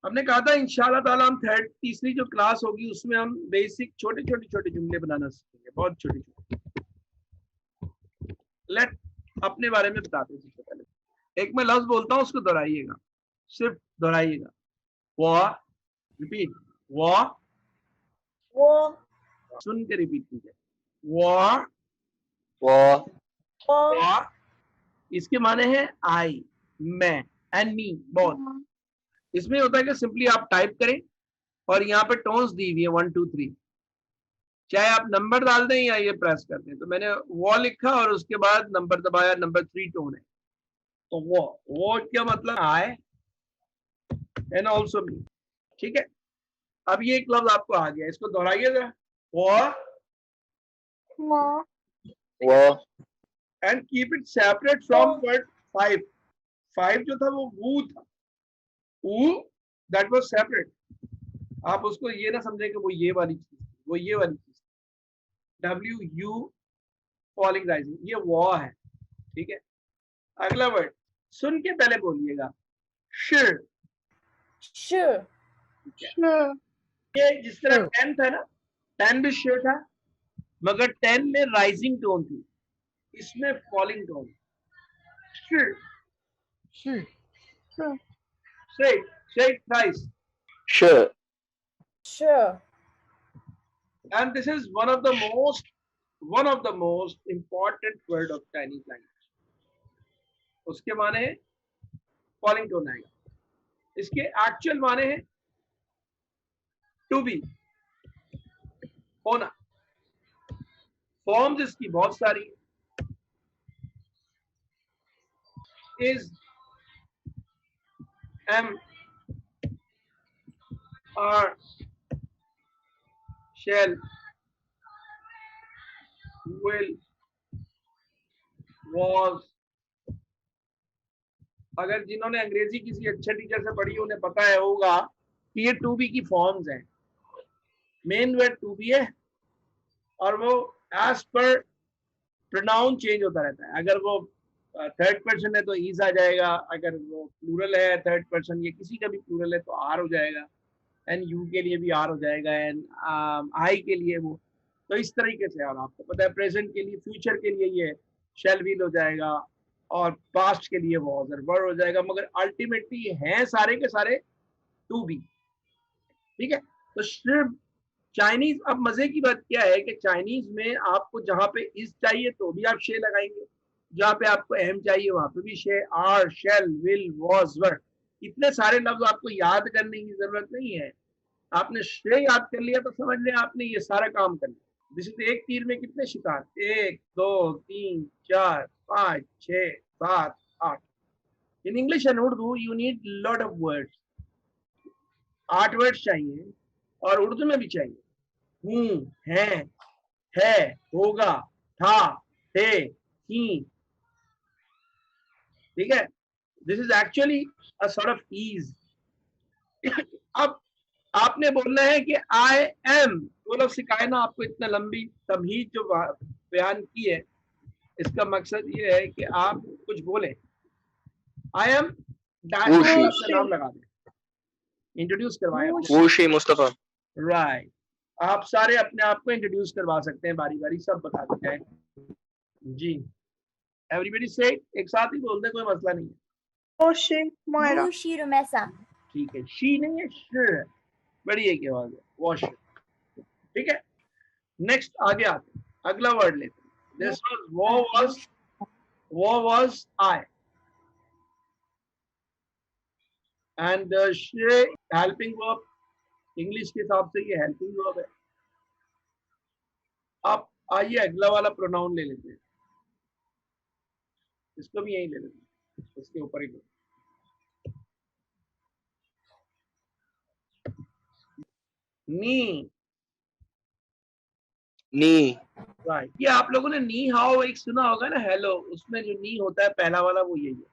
हमने कहा था इंशाल्लाह ताला हम तीसरी जो क्लास होगी उसमें हम बेसिक छोटे छोटे जुमले बनाना सीखेंगे, बहुत छोटे छोटे। लेट अपने बारे में बताते हैं। सबसे पहले एक मैं लफ्ज बोलता हूँ, उसको दोहराइएगा, सिर्फ दोहराइएगा। वो, रिपीट, वो सुन के रिपीट कीजिए। वो इसके माने हैं आई, मैं, एंड मी, बहुत। इसमें होता है कि सिंपली आप टाइप करें और यहाँ पे टोन्स दी हुई है 1 2 3, चाहे आप नंबर डाल दें या ये प्रेस कर दें। तो मैंने वो लिखा और उसके बाद नंबर दबाया, नंबर 3 टोन है। तो वो क्या मतलब, आई एंड ऑल्सो मी। ठीक है, अब ये एक लफ्ज आपको आ गया, इसको दोहराइएगा। वो and keep it separate from word 5। 5 जो था वो वू था, वू दैट वाज सेपरेट। आप उसको ये ना समझे कि वो ये वाली चीज, वो ये वाली चीज, डब्ल्यू यू फॉलिंग राइजिंग, ये वो है। ठीक है, अगला वर्ड सुन के पहले बोलिएगा, श्योर। ये जिस तरह 10 था ना, 10 भी श्योर था, मगर 10 में राइजिंग टोन थी, इसमें falling tone. Sure, say it thrice. Sure. And this is one of the most important word of Chinese language. उसके माने है फॉलिंग टोन आएगा। इसके एक्चुअल माने है टू बी, होना। फॉर्म्स इसकी बहुत सारी, is, am, are, shall, will, was। अगर जिन्होंने अंग्रेजी किसी अच्छे टीचर से पढ़ी उन्हें पता है होगा कि ये टू बी की फॉर्म्स हैं। मेन वर्ड टू बी है और वो एज पर प्रोनाउन चेंज होता रहता है। अगर वो थर्ड पर्सन है तो इज आ जाएगा, अगर वो प्लूरल है थर्ड पर्सन, ये किसी का भी प्लूरल है तो आर हो जाएगा, एंड यू के लिए भी आर हो जाएगा, एंड आई के लिए वो। तो इस तरीके से, और आपको पता है प्रेजेंट के लिए, फ्यूचर के लिए ये शैल विल हो जाएगा, और पास्ट के लिए वो वर हो जाएगा, मगर अल्टीमेटली हैं सारे के सारे टू बी। ठीक है, तो सिर्फ चाइनीज, अब मजे की बात क्या है कि चाइनीज में आपको जहां पे इज चाहिए तो भी आप शे लगाएंगे, जहां पे आपको एम चाहिए वहां पे भी शे, आर, शेल, विल, वॉज, वर। इतने सारे लफ्ज आपको याद करने की जरूरत नहीं है। आपने शे याद कर लिया तो समझ लिया आपने ये सारा काम कर लिया। दिस इज एक तीर में कितने शिकार, 1 2 3 4 5 6 7 8। In English and Urdu you need lot of words, 8 words चाहिए, और उर्दू में भी चाहिए। हूँ, है, होगा, था, थे, थी। ठीक है, this is actually a sort of ease. अब आपने बोलना है कि आई एम, वो लोग सिखाए ना आपको इतना लंबी तमहीद जो बयान की है, इसका मकसद ये है कि आप कुछ बोले। आई एम डैश नाम लगा दें, इंट्रोड्यूस करवाएं मुस्तफा। राइट, आप सारे अपने आप को इंट्रोड्यूस करवा सकते हैं, बारी बारी सब बता देते हैं जी। एवरीबॉडी से एक साथ ही बोल दे, कोई मसला नहीं है। ठीक है, शी नहीं है, श है, बड़ी एक आवाज है, वॉश। ठीक है, नेक्स्ट आगे आते हैं, अगला वर्ड लेते हैं। दिस वाज वो was I, and she helping verb, English के हिसाब से ये हेल्पिंग वर्ब है। आप आइए अगला वाला प्रोनाउन ले लेते हैं, इसको भी यही ले लेते हैं, इसके ऊपर ही ले। नी, राइट, ये आप लोगों ने नी हाउ एक सुना होगा ना, हेलो, उसमें जो नी होता है पहला वाला वो यही है,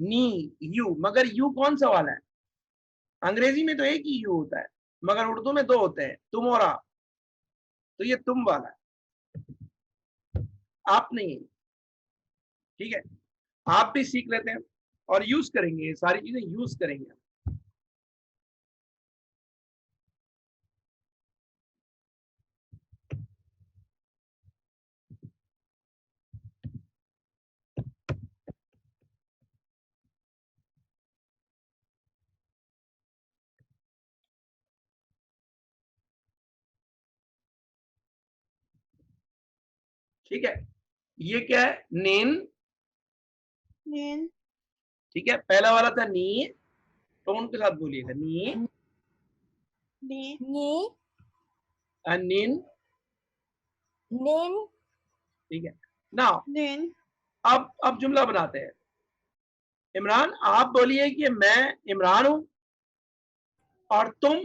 नी, यू। मगर यू कौन सा वाला है? अंग्रेजी में तो एक ही यू होता है, मगर उर्दू में 2 होते हैं, तुम और आप। तो ये तुम वाला है, आप नहीं है। ठीक है, आप भी सीख लेते हैं और यूज करेंगे, ये सारी चीजें यूज करेंगे। ठीक है, ये क्या है? नीन। नीन, ठीक है, पहला वाला था नी, तो उनके साथ बोलिएगा नी, नी, नीन। नीन, ठीक है, नाउ नीन, अब जुमला बनाते हैं। इमरान, आप बोलिए कि मैं इमरान हूं और तुम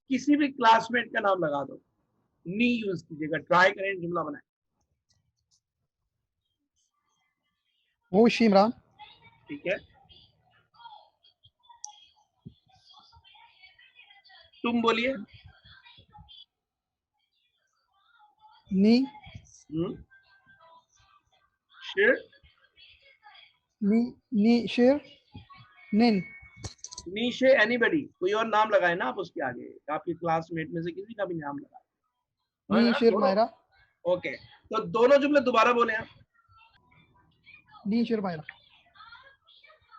किसी भी क्लासमेट का नाम लगा दो, नी यूज कीजिएगा। ट्राई करें, जुमला बनाए। वो इमरान। ठीक है, तुम बोलिए। नी, शेर, नी शेर, निन। नीशे, एनीबडी, कोई और नाम लगाए ना आप उसके आगे, आपके क्लासमेट में से किसी का भी नाम लगाए। नी शेर मायरा। ओके, तो दोनों जुमले दोबारा बोले आप। नी शेर मायरा।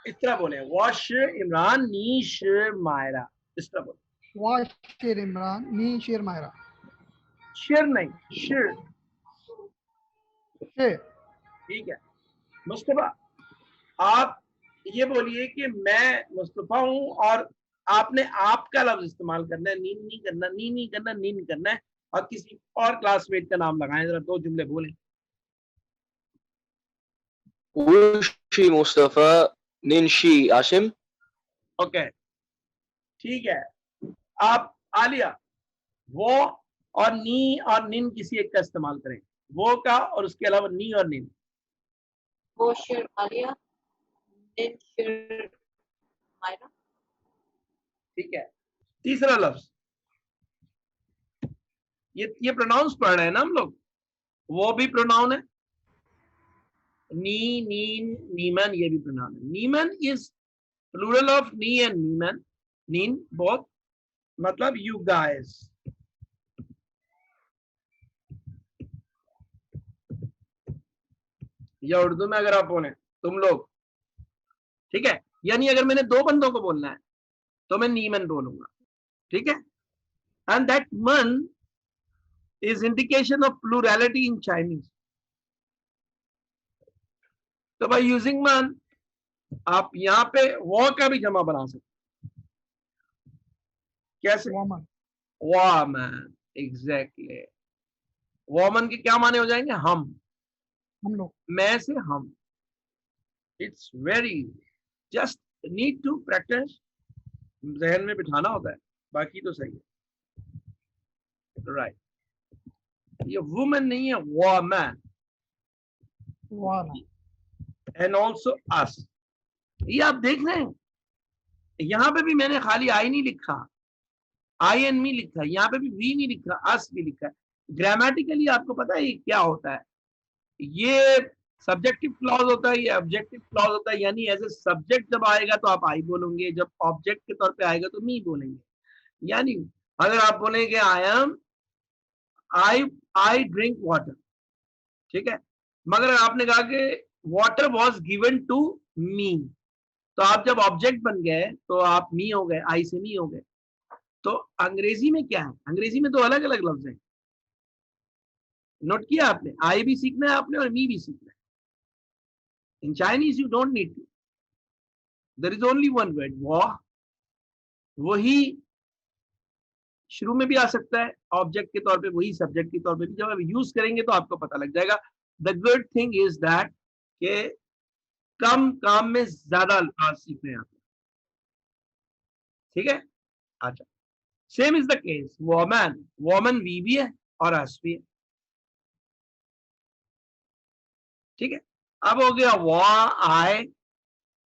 इस तरह बोले, वॉश इमरान, नीश मायरा, इस तरह बोले। वाश शेर इमरान, नी शेर मायरा। शेर नहीं, शेर। शेर। ठीक है, मुस्तफा, आप ये बोलिए कि मैं मुस्तफा हूं और आपने आपका लफ्ज इस्तेमाल करना है, नीन नहीं करना, नी नहीं करना, नीन करना है, और किसी और क्लासमेट का नाम लगाएं। जरा दो जुमले बोलें। वुशी मुस्तफा, निनशी आसिम। ओके, ठीक है। आप आलिया, वो और नी और निन किसी एक का इस्तेमाल करें, वो का और उसके अलावा नी और निन। वो शेर आलिया, नीन शेर मायरा। ठीक है, तीसरा लफ्ज, ये प्रोनाउंस पढ़ रहे हैं ना हम लोग, वो भी प्रोनाउन है, नी, नीन, नीमन, ये भी प्रोनाउन है। नीमन इज प्लूरल ऑफ नी एंड नीमन, नीन बोथ, मतलब यू गाइस। या उर्दू में अगर आप बोले तुम लोग, ठीक है, यानी अगर मैंने दो बंदों को बोलना है तो मैं नीमन बोलूंगा। ठीक है, एंड दैट मन is indication of plurality in Chinese. तो by using man आप यहाँ पे वो का भी जमा बना सकते। कैसे? वॉमन। Woman, exactly. वॉमन के क्या माने हो जाएंगे? हम लोग। मैं से हम। It's very, just need to practice, जहन में बिठाना होता है, बाकी तो सही है। राइट, ये वुमेन नहीं है, वॉमन। एंड ऑल्सो अस। ये आप देख रहे हैं, यहां पे भी मैंने खाली आई नहीं लिखा, आई एन मी लिखा है, यहाँ पे भी वी नहीं लिखा, अस भी लिखा है। ग्रामेटिकली आपको पता है ये क्या होता है? ये सब्जेक्टिव क्लॉज होता है, ये ऑब्जेक्टिव क्लॉज होता है। यानी एज ए सब्जेक्ट जब आएगा तो आप आई बोलोगे, जब ऑब्जेक्ट के तौर पे आएगा तो मी बोलेंगे। यानी अगर आप बोलेंगे आई ड्रिंक वाटर, ठीक है, मगर आपने कहा कि water was given to me, तो आप जब ऑब्जेक्ट बन गए तो आप मी हो गए, आई से मी हो गए। तो अंग्रेजी में क्या है? अंग्रेजी में तो अलग अलग लफ्ज हैं। नोट किया आपने? आई भी सीखना है आपने और मी भी सीखना है। In Chinese you don't need to, there is only one word, वही शुरू में भी आ सकता है ऑब्जेक्ट के तौर पे, वही सब्जेक्ट के तौर पे भी। जब आप यूज करेंगे तो आपको पता लग जाएगा। The good thing is that के कम काम में ज्यादा अल्फाज सीखने आते हैं। ठीक है, अच्छा, same is the case woman, woman वी भी है और अस भी है। ठीक है, अब हो गया वॉ, आई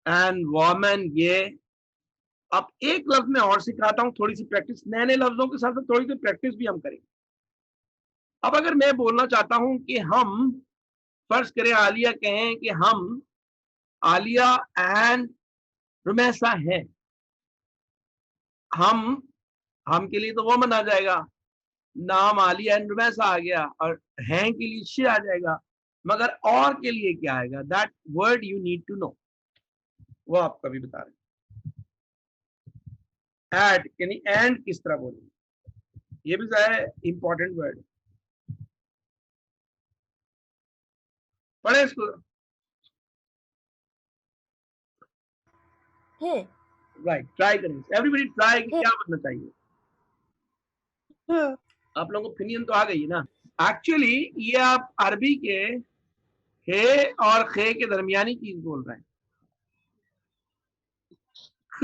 एंड वॉमन ये। अब एक लफ्ज में और सिखाता हूं, थोड़ी सी प्रैक्टिस, नए नए लफ्जों के साथ साथ थोड़ी सी प्रैक्टिस भी हम करेंगे। अब अगर मैं बोलना चाहता हूं कि हम, फर्ज करें आलिया कहें कि हम, आलिया एंड रुमैसा है, हम के लिए तो वॉमन आ जाएगा, नाम आलिया एंड रुमैसा आ गया, और हैं के लिए शे आ जाएगा। मगर और के लिए क्या आएगा? That word you need to know, वो आप कभी बता रहे हैं। एड यानी एंड किस तरह बोलेंगे, ये भी ज़्यादा इंपॉर्टेंट वर्ड है। पढ़े इसको। He. राइट, ट्राई करें, एवरीबडी ट्राई कि हे। क्या बनना चाहिए। He. आप लोगों को ओपिनियन तो आ गई है ना। एक्चुअली ये आप अरबी के हे और खे के दरमियानी चीज बोल रहे हैं। ख,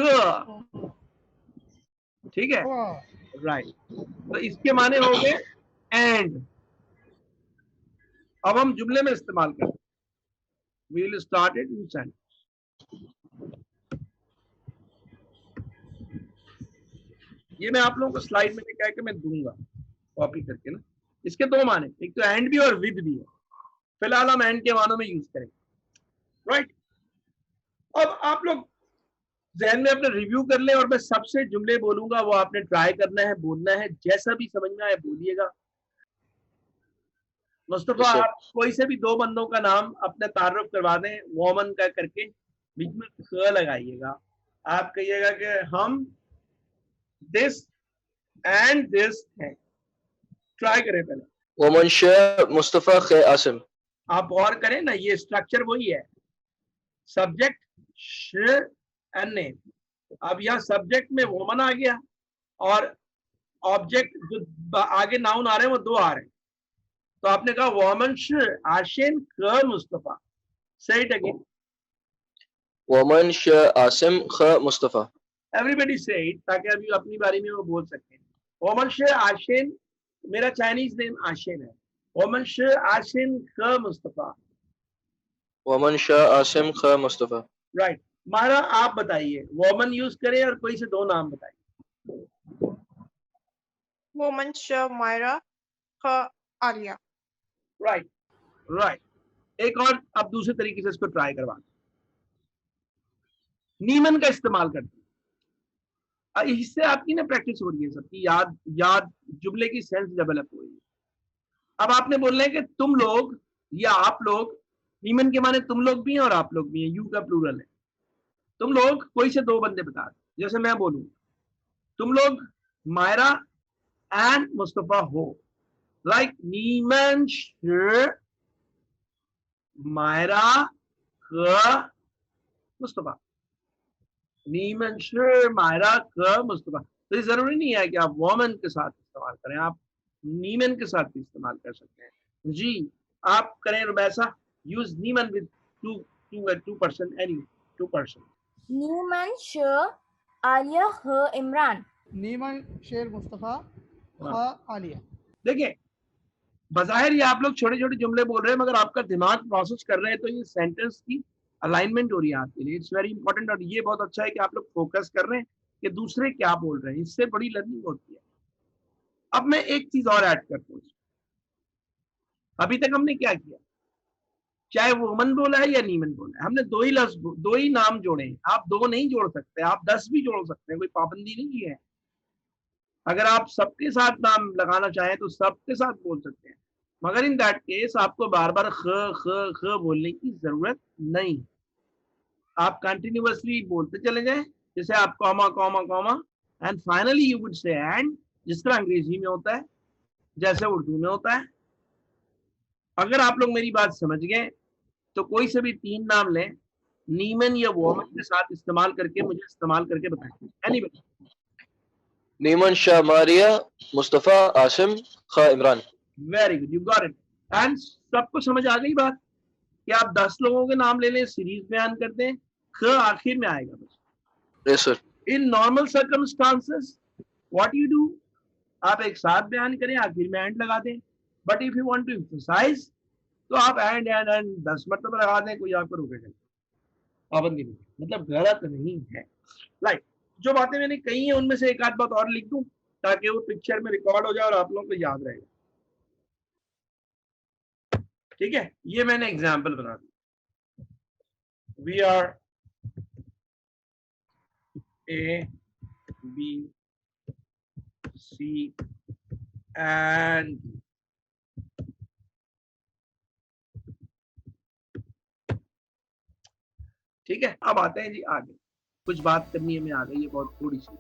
ठीक है, वाह, राइट। तो इसके माने हो गए एंड। अब हम जुमले में इस्तेमाल करते हैं। We will start it in sentence. ये मैं आप लोगों को स्लाइड में कह के मैं दूंगा कॉपी करके ना। इसके दो माने, एक तो एंड भी और विद भी है। फिलहाल हम एंड के मानों में यूज करेंगे, राइट। अब आप लोग जहन में अपने रिव्यू कर लें और मैं सबसे जुमले बोलूंगा, वो आपने ट्राई करना है, बोलना है, जैसा भी समझ में आए बोलिएगा। Mustafa, Yes, sir. आप कोई से भी दो बंदों का नाम अपने तारुफ करवा दें, वोमन का करके, बीच में ख लगाइएगा। आप कहिएगा कि हम दिस एंड दिस है। ट्राई करें पहले। वमन शाह मुस्तफा खे आसिम। आप और करें ना, ये स्ट्रक्चर वही है, सब्जेक्ट श एंड नेम। अब यहाँ सब्जेक्ट में वोमन आ गया और ऑब्जेक्ट जो आगे नाउन आ रहे हैं वो दो आ रहे हैं। तो आपने कहा वोमन श आशिन ख मुस्तफा। से इट अगेन, वमन शाह आसिम ख मुस्तफा। एवरीबडी से इट, ताकि अभी अपनी बारी में वो बोल सकते हैं। वोमन श आशिन, मेरा चाइनीज नेम आशिन है। वोमन श आशिन ख मुस्तफा। वमन शाह आसिम ख मुस्तफा। राइट। मारा आप बताइए, वोमन यूज करें और कोई से दो नाम बताइए। Woman Shah Myra. Kha Alia. Right, right. एक और अब दूसरे तरीके से इसको ट्राई करवा, नीमन का इस्तेमाल करते हैं। इससे आपकी ना प्रैक्टिस हो रही है, सबकी याद जुमले की सेंस डेवलप हो रही है। अब आपने बोलना है कि तुम लोग या आप लोग, नीमन के माने तुम लोग भी हैं और आप लोग भी हैं, यू का प्लूरल है। तुम लोग कोई से दो बंदे बता दो, जैसे मैं बोलूं तुम लोग मायरा एंड मुस्तफा हो, लाइक नीमन मायरा ख मुस्तफा, नीमन मायरा ख मुस्तफा। तो ये जरूरी नहीं है कि आप वोमन के साथ इस्तेमाल करें, आप नीमन के साथ भी इस्तेमाल कर सकते हैं। जी, आप करें रुबैसा, यूज नीमन with two person, any two person. Newman Shah Alia Her Imran. नीमन शेर मुस्तफ़ा ख आलिया। देखिए, बज़ाहिर ये आप लोग छोटे छोटे जुमले बोल रहे हैं, मगर आपका दिमाग प्रोसेस कर रहे हैं, तो ये सेंटेंस की अलाइनमेंट हो रही है आपके लिए। It's very important. और ये बहुत अच्छा है कि आप लोग फोकस कर रहे हैं कि दूसरे क्या बोल रहे हैं, इससे बड़ी लर्निंग होती है। अब मैं एक चीज और ऐड करता हूँ। अभी तक हमने क्या किया, चाहे वो वुमन बोला है या नीमन बोला है, हमने दो ही लफ्ज, दो ही नाम जोड़े हैं। आप दो नहीं जोड़ सकते, आप 10 भी जोड़ सकते हैं, कोई पाबंदी नहीं है। अगर आप सबके साथ नाम लगाना चाहें तो सबके साथ बोल सकते हैं, मगर इन दैट केस आपको बार बार ख ख ख बोलने की जरूरत नहीं। आप कंटिन्यूअसली बोलते चले जाएं, जैसे आप comma comma comma and finally you would say and, जिस तरह अंग्रेजी में होता है, जैसे उर्दू में होता है। अगर आप लोग मेरी बात समझ गए तो कोई से भी तीन नाम लें, नीमन या वोमन के साथ इस्तेमाल करके मुझे इस्तेमाल करके बताएं। एनीबडी। नीमन शाह मारिया मुस्तफा आसिम ख Imran. Very good, you got it. And सबको समझ आ गई बात कि आप 10 लोगों के नाम ले लें, सीरीज बयान करते हैं, ख आखिर में आएगा बस। Yes sir. In normal circumstances what you do, आप एक साथ बयान करें, आखिर में एंड लगा दें। But if you want to emphasize तो आप एंड एंड एंड 10 मरतबा लगा दें, कोई आपको रोकेगा नहीं, पाबंदी नहीं, मतलब गलत नहीं है। राइट। जो बातें मैंने कही है उनमें से एक आध बात और लिख दूं ताकि वो पिक्चर में रिकॉर्ड हो जाए और आप लोगों को याद रहेगा। ठीक है, ये मैंने एग्जाम्पल बना दी। We are A B C and ठीक है। अब आते हैं जी आगे, कुछ बात करनी है, मैं आ गई है बहुत थोड़ी सी।